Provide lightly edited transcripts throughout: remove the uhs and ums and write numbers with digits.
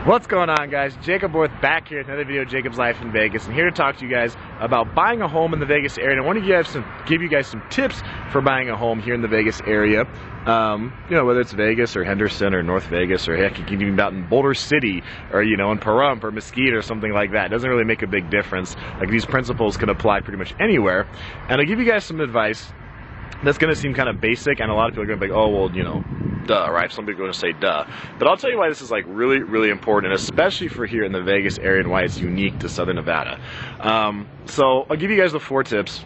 What's going on, guys? Jacob Worth back here with another video of Jacob's Life in Vegas, and here to talk to you guys about buying a home in the Vegas area. And I want to give you guys some tips for buying a home here in the Vegas area. You know, whether it's Vegas or Henderson or North Vegas, or heck, you can even be out in Boulder City or, you know, in Pahrump or Mesquite or something like that. It doesn't really make a big difference. Like, these principles can apply pretty much anywhere. And I'll give you guys some advice that's going to seem kind of basic, and a lot of people are going to be like, oh, well, you know, duh, right? Some people are going to say duh. But I'll tell you why this is like really important, especially for here in the Vegas area, and why it's unique to Southern Nevada. So I'll give you guys the 4 tips.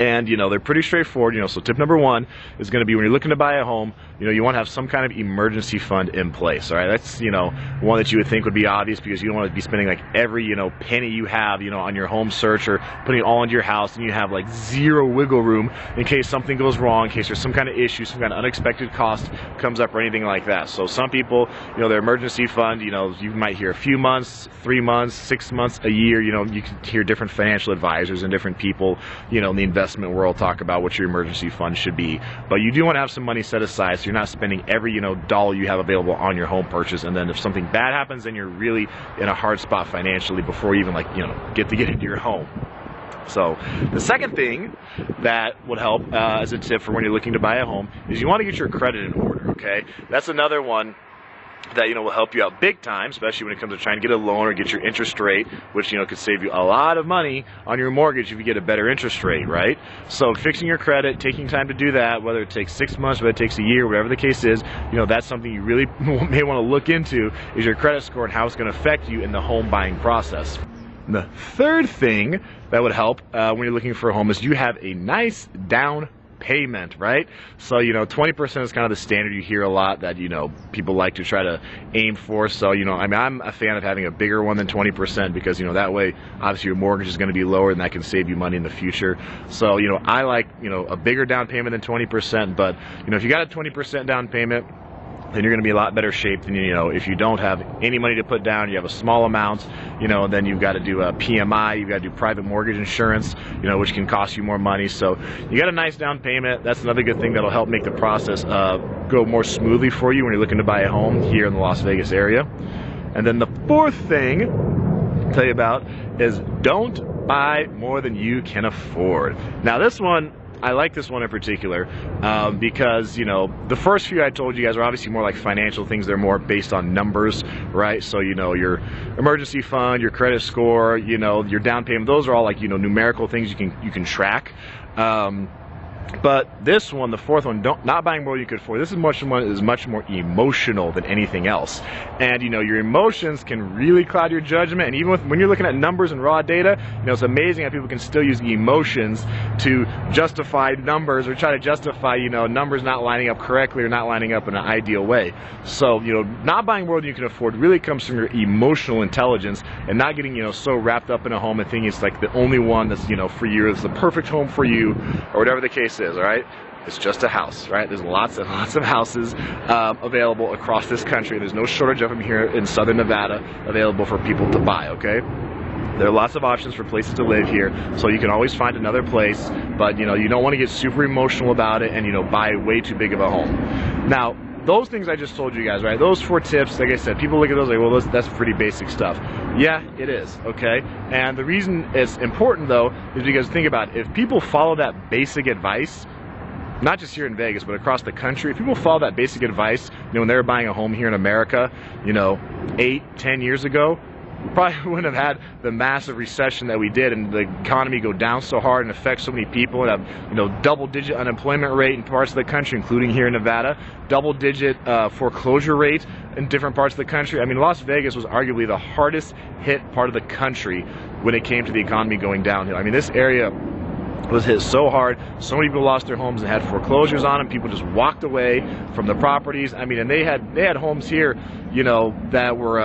And, you know, they're pretty straightforward. You know, so tip number 1 is going to be, when you're looking to buy a home, you know, you want to have some kind of emergency fund in place. All right, that's, you know, one that you would think would be obvious, because you don't want to be spending like every, you know, penny you have, you know, on your home search, or putting it all into your house, and you have like zero wiggle room in case something goes wrong, in case there's some kind of issue, some kind of unexpected cost comes up, or anything like that. So some people, you know, their emergency fund, you know, you might hear a few months, 3 months, 6 months, a year. You know, you can hear different financial advisors and different people, you know, in the investment world talk about what your emergency fund should be. But you do want to have some money set aside, so you're not spending every, you know, dollar you have available on your home purchase, and then if something bad happens, then you're really in a hard spot financially before you even, like, you know, get into your home. So the second thing that would help as a tip for when you're looking to buy a home is you want to get your credit in order. Okay, that's another one that, you know, will help you out big time, especially when it comes to trying to get a loan or get your interest rate, which, you know, could save you a lot of money on your mortgage if you get a better interest rate, right? So fixing your credit, taking time to do that, whether it takes 6 months, whether it takes a year, whatever the case is, you know, that's something you really may want to look into, is your credit score and how it's going to affect you in the home buying process. And the third thing that would help when you're looking for a home is you have a nice down payment, right? So, you know, 20% is kind of the standard you hear a lot, that, you know, people like to try to aim for. So, you know, I mean, I'm a fan of having a bigger one than 20%, because, you know, that way obviously your mortgage is going to be lower, and that can save you money in the future. So, you know, I like, you know, a bigger down payment than 20%, but, you know, if you got a 20% down payment, then you're going to be a lot better shape than, you know, if you don't have any money to put down, you have a small amount, you know, then you've got to do a PMI, you've got to do private mortgage insurance, you know, which can cost you more money. So you got a nice down payment. That's another good thing that'll help make the process go more smoothly for you when you're looking to buy a home here in the Las Vegas area. And then the 4th thing I'll tell you about is don't buy more than you can afford. Now this one, I like this one in particular because, you know, the first few I told you guys are obviously more like financial things. They're more based on numbers, right? So, you know, your emergency fund, your credit score, you know, your down payment, those are all like, you know, numerical things you can track. But this one, the 4th one, not buying more than you could afford. This is much more emotional than anything else. And, you know, your emotions can really cloud your judgment. And even when you're looking at numbers and raw data, you know, it's amazing how people can still use emotions to justify numbers, or try to justify, you know, numbers not lining up correctly or not lining up in an ideal way. So, you know, not buying more than you can afford really comes from your emotional intelligence, and not getting, you know, so wrapped up in a home and thinking it's like the only one that's, you know, for you, it's the perfect home for you, or whatever the case is. All right, it's just a house, right? There's lots of houses available across this country. There's no shortage of them here in Southern Nevada available for people to buy. Okay, there are lots of options for places to live here, so you can always find another place. But, you know, you don't want to get super emotional about it and, you know, buy way too big of a home. Now, those things I just told you guys, right? Those 4 tips, like I said, people look at those like, well, that's pretty basic stuff. Yeah, it is, okay? And the reason it's important, though, is because, think about it, if people follow that basic advice, not just here in Vegas, but across the country, if people follow that basic advice, you know, when they were buying a home here in America, you know, 8-10 years ago, we probably wouldn't have had the massive recession that we did, and the economy go down so hard and affect so many people, and have, you know, double-digit unemployment rate in parts of the country, including here in Nevada, double-digit foreclosure rate in different parts of the country. I mean, Las Vegas was arguably the hardest hit part of the country when it came to the economy going downhill. I mean, this area was hit so hard. So many people lost their homes and had foreclosures on them. People just walked away from the properties. I mean, and they had homes here, you know, that were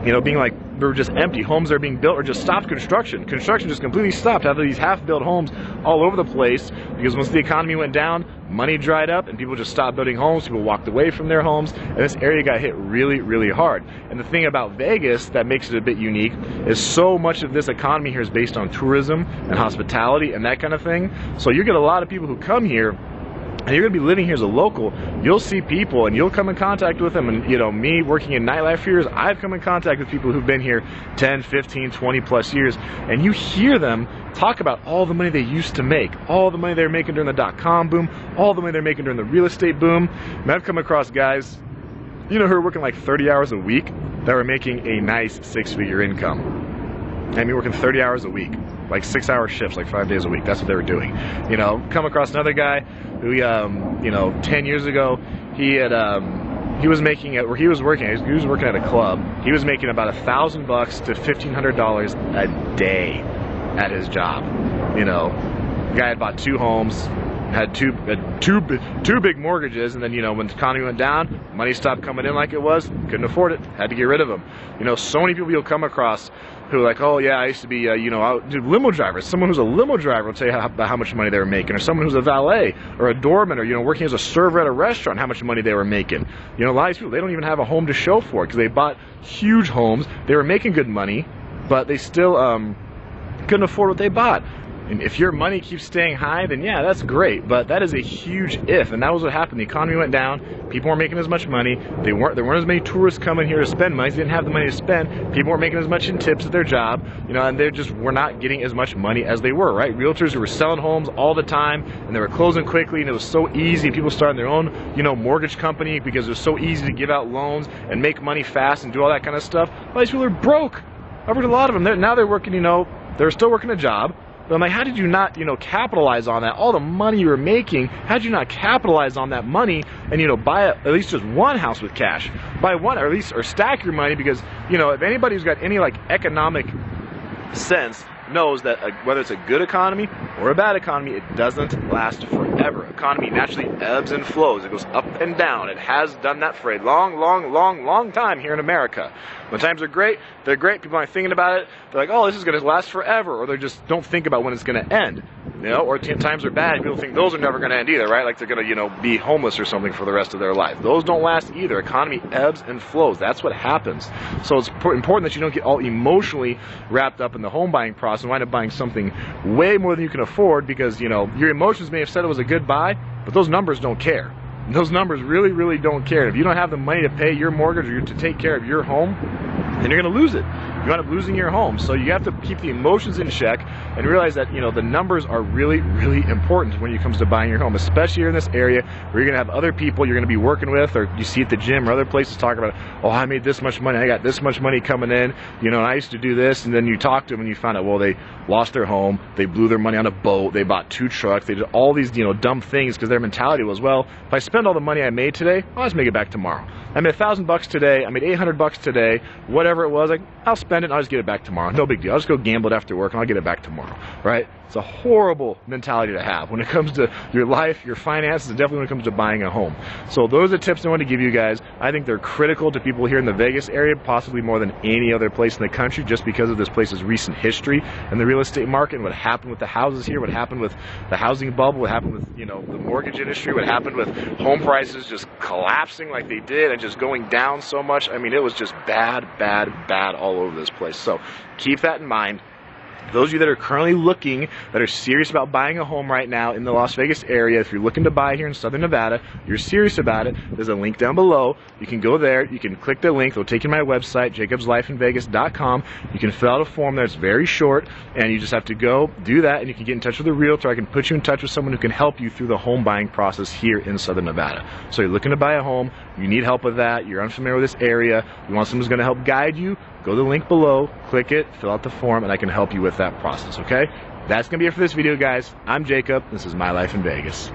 you know, being like, they were just empty. Homes that are being built, or just stopped construction. Construction just completely stopped. Having these half-built homes all over the place, because once the economy went down, money dried up, and people just stopped building homes. People walked away from their homes, and this area got hit really hard. And the thing about Vegas that makes it a bit unique is so much of this economy here is based on tourism and hospitality and that kind of thing. So you get a lot of people who come here and you're going to be living here as a local, you'll see people and you'll come in contact with them. And, you know, me working in nightlife for years, I've come in contact with people who've been here 10, 15, 20 plus years, and you hear them talk about all the money they used to make, all the money they were making during the dot-com boom, all the money they're making during the real estate boom. And I've come across guys, you know, who are working like 30 hours a week that were making a nice 6-figure income. I mean, working 30 hours a week, like 6-hour shifts, like 5 days a week. That's what they were doing. You know, come across another guy who, you know, 10 years ago, he was making it, where he was working at a club. He was making about $1,000 to $1,500 a day at his job. You know, the guy had bought 2 homes, had two big mortgages, and then, you know, when the economy went down, money stopped coming in like it was, couldn't afford it, had to get rid of them. You know, so many people you'll come across who are like, oh yeah, I used to be, you know, limo drivers. Someone who's a limo driver will tell you how much money they were making, or someone who's a valet or a doorman, or, you know, working as a server at a restaurant, how much money they were making. You know, a lot of these people, they don't even have a home to show for it because they bought huge homes. They were making good money, but they still couldn't afford what they bought. And if your money keeps staying high, then yeah, that's great. But that is a huge if, and that was what happened. The economy went down. People weren't making as much money. There weren't as many tourists coming here to spend money. They didn't have the money to spend. People weren't making as much in tips at their job, you know, and they just were not getting as much money as they were, right? Realtors who were selling homes all the time, and they were closing quickly, and it was so easy. People starting their own, you know, mortgage company because it was so easy to give out loans and make money fast and do all that kind of stuff. All these people are broke. I've worked a lot of them. Now they're working, you know, they're still working a job. But I'm like, how did you not, you know, capitalize on that? All the money you were making, how did you not capitalize on that money and, you know, buy at least just one house with cash? Buy one, or at least, or stack your money, because, you know, if anybody who's got any, like, economic sense knows that whether it's a good economy or a bad economy, it doesn't last forever. Economy naturally ebbs and flows. It goes up and down. It has done that for a long time here in America. When times are great, they're great. People aren't thinking about it. They're like, oh, this is going to last forever. Or they just don't think about when it's going to end. You know, or times are bad. People think those are never going to end either, right? Like they're going to, you know, be homeless or something for the rest of their life. Those don't last either. Economy ebbs and flows. That's what happens. So it's important that you don't get all emotionally wrapped up in the home buying process and wind up buying something way more than you can afford, because, you know, your emotions may have said it was a good buy, but those numbers don't care. Those numbers really don't care. If you don't have the money to pay your mortgage or to take care of your home, then you're going to lose it. You end up losing your home. So you have to keep the emotions in check and realize that, you know, the numbers are really important when it comes to buying your home, especially here in this area where you're going to have other people you're going to be working with, or you see at the gym or other places talk about, oh, I made this much money, I got this much money coming in, you know, and I used to do this. And then you talk to them and you find out, well, they lost their home, they blew their money on a boat, they bought 2 trucks, they did all these, you know, dumb things because their mentality was, well, if I spend all the money I made today, I'll just make it back tomorrow. I made $1,000 today, I made $800 today, whatever it was, like, I'll spend it and I'll just get it back tomorrow. No big deal. I'll just go gamble it after work and I'll get it back tomorrow, right? It's a horrible mentality to have when it comes to your life, your finances, and definitely when it comes to buying a home. So those are the tips I want to give you guys. I think they're critical to people here in the Vegas area, possibly more than any other place in the country, just because of this place's recent history and the real estate market and what happened with the houses here, what happened with the housing bubble, what happened with, you know, the mortgage industry, what happened with home prices just collapsing like they did and just going down so much. I mean, it was just bad all over this place. So keep that in mind. Those of you that are currently looking, that are serious about buying a home right now in the Las Vegas area, if you're looking to buy here in Southern Nevada, you're serious about it, there's a link down below. You can go there, you can click the link, it'll take you to my website, jacobslifeinvegas.com. You can fill out a form there, it's very short, and you just have to go do that, and you can get in touch with a realtor. I can put you in touch with someone who can help you through the home buying process here in Southern Nevada. So you're looking to buy a home, you need help with that, you're unfamiliar with this area, you want someone who's going to help guide you, go to the link below, click it, fill out the form, and I can help you with that process, okay? That's going to be it for this video, guys. I'm Jacob. This is My Life in Vegas.